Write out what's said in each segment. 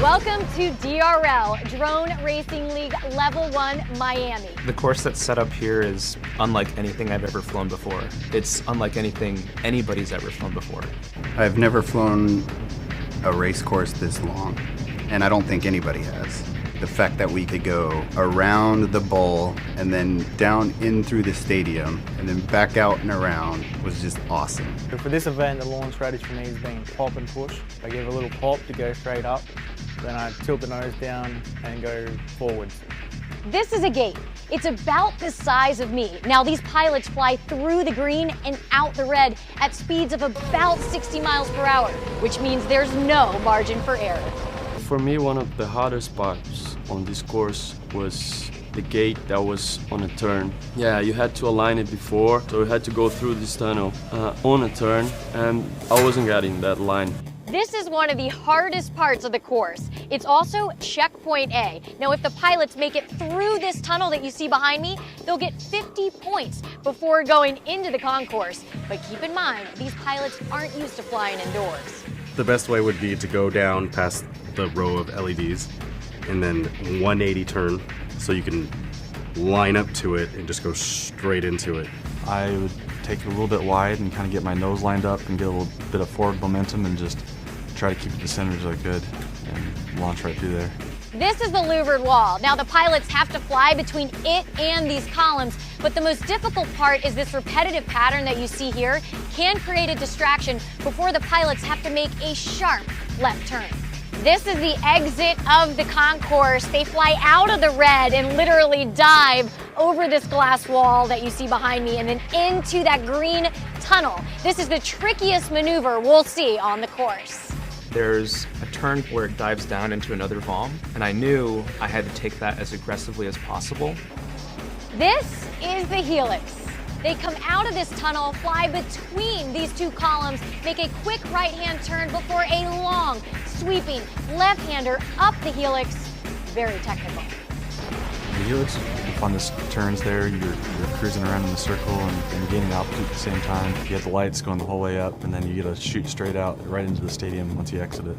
Welcome to DRL, Drone Racing League Level 1 Miami. The course that's set up here is unlike anything I've ever flown before. It's unlike anything anybody's ever flown before. I've never flown a race course this long, and I don't think anybody has. The fact that we could go around the bowl and then down in through the stadium and then back out and around was just awesome. For this event, the launch strategy for me has been pop and push. I give a little pop to go straight up, then I tilt the nose down and go forwards. This is a gate. It's about the size of me. Now these pilots fly through the green and out the red at speeds of about 60 miles per hour, which means there's no margin for error. For me, one of the hardest parts on this course was the gate that was on a turn. Yeah, you had to align it before, so you had to go through this tunnel on a turn, and I wasn't getting that line. This is one of the hardest parts of the course. It's also checkpoint A. Now, if the pilots make it through this tunnel that you see behind me, they'll get 50 points before going into the concourse. But keep in mind, these pilots aren't used to flying indoors. The best way would be to go down past the row of LEDs and then 180 turn so you can line up to it and just go straight into it. I would take it a little bit wide and kind of get my nose lined up and get a little bit of forward momentum and just try to keep it the center as I could and launch right through there. This is the louvered wall. Now the pilots have to fly between it and these columns, but the most difficult part is this repetitive pattern that you see here can create a distraction before the pilots have to make a sharp left turn. This is the exit of the concourse. They fly out of the red and literally dive over this glass wall that you see behind me and then into that green tunnel. This is the trickiest maneuver we'll see on the course. There's a turn where it dives down into another VOM, and I knew I had to take that as aggressively as possible. This is the helix. They come out of this tunnel, fly between these two columns, make a quick right-hand turn before a long, sweeping left-hander up the helix. Very technical. The helix, you find the turns there, you're cruising around in the circle and gaining altitude at the same time. You have the lights going the whole way up, and then you get to shoot straight out right into the stadium once you exit it.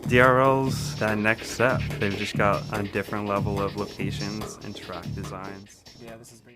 DRL's that next step. They've just got a different level of locations and track designs. Yeah, this has been